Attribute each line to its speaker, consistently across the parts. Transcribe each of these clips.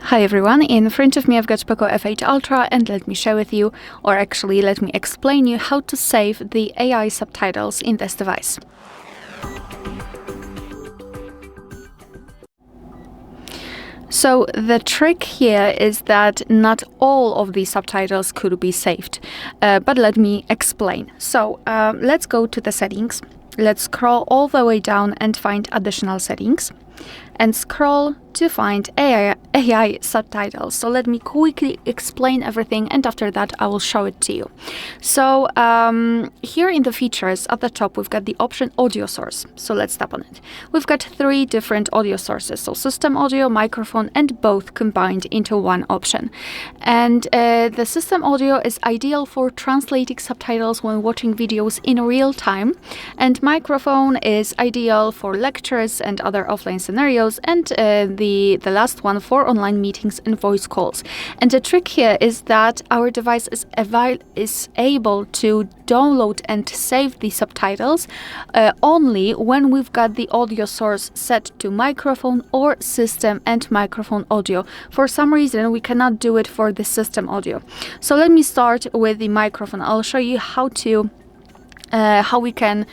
Speaker 1: Hi everyone, in front of me I've got POCO F8 Ultra, and let me share with you, or actually let me explain you how to save the AI subtitles in this device. So the trick here is that not all of the subtitles could be saved, but let me explain. So let's go to the settings. Let's scroll all the way down and find additional settings, and scroll to find AI subtitles. So let me quickly explain everything, and after that I will show it to you. So here in the features at the top we've got the option audio source. So let's tap on it. We've got three different audio sources, so system audio, microphone, and both combined into one option. And the system audio is ideal for translating subtitles when watching videos in real time, and microphone is ideal for lectures and other offline scenarios, and the last one for online meetings and voice calls. And the trick here is that our device is able to download and save the subtitles only when we've got the audio source set to microphone or system and microphone audio. For some reason we cannot do it for the system audio. So let me start with the microphone. I'll show you how we can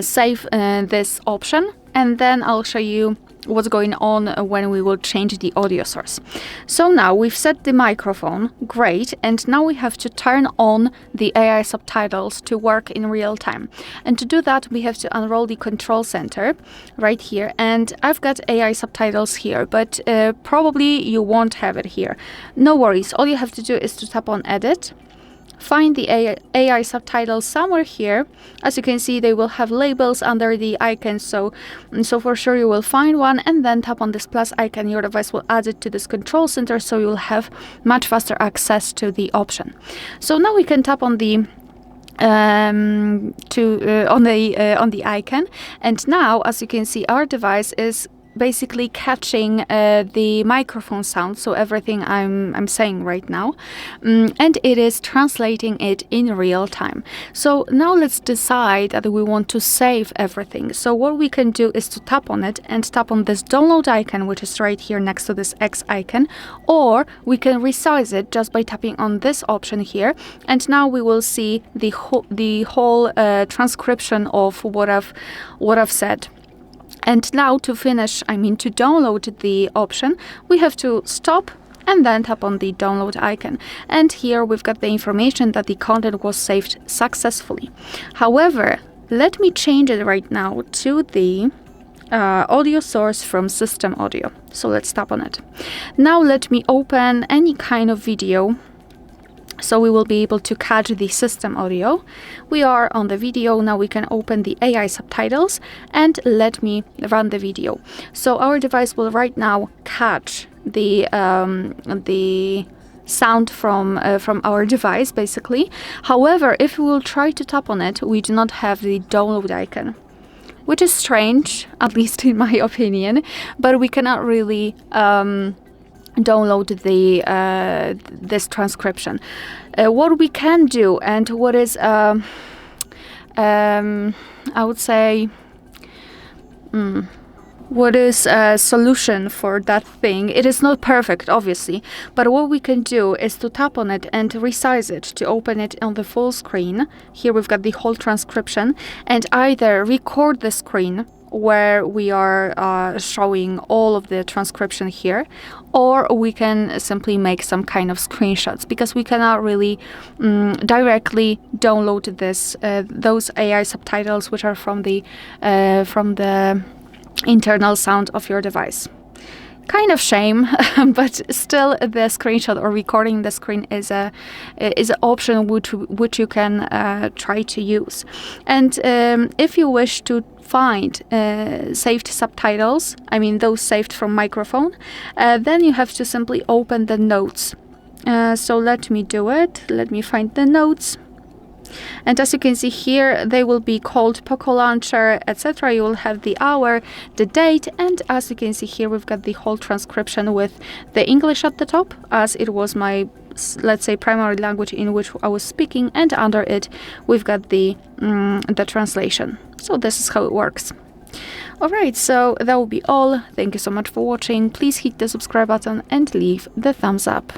Speaker 1: save this option, and then I'll show you what's going on when we will change the audio source. So now we've set the microphone, great, and now we have to turn on the AI subtitles to work in real time. And to do that we have to unroll the control center right here, and I've got AI subtitles here, but probably you won't have it here. No worries, all you have to do is to tap on edit, find the AI subtitles somewhere here. As you can see, they will have labels under the icons, so for sure you will find one, and then tap on this plus icon. Your device will add it to this control center, so you will have much faster access to the option. So now we can tap on the on the icon, and now as you can see our device is basically catching the microphone sound, so everything I'm saying right now, and it is translating it in real time. So now let's decide that we want to save everything. So what we can do is to tap on it and tap on this download icon, which is right here next to this X icon, or we can resize it just by tapping on this option here, and now we will see the whole transcription of what I've said. And now to download the option, we have to stop and then tap on the download icon. And here we've got the information that the content was saved successfully. However, let me change it right now to the audio source from system audio. So let's tap on it. Now let me open any kind of video, so we will be able to catch the system audio. We are on the video. Now we can open the AI subtitles and let me run the video. So our device will right now catch the sound from our device basically. However, if we will try to tap on it, we do not have the download icon, which is strange, at least in my opinion, but we cannot really download this transcription. What we can do, and what is I would say what is a solution for that thing, it is not perfect obviously, but what we can do is to tap on it and resize it to open it on the full screen. Here we've got the whole transcription, and either record the screen where we are showing all of the transcription here, or we can simply make some kind of screenshots, because we cannot really directly download those AI subtitles which are from the internal sound of your device. Kind of shame, but still the screenshot or recording the screen is an option which you can try to use. And if you wish to find saved subtitles, those saved from microphone, then you have to simply open the notes. So let me do it. Let me find the notes. And as you can see here, they will be called POCO Launcher, etc. You will have the hour, the date, and as you can see here, we've got the whole transcription with the English at the top, as it was my, let's say, primary language in which I was speaking, and under it we've got the translation. So this is how it works. Alright, so that will be all. Thank you so much for watching. Please hit the subscribe button and leave the thumbs up.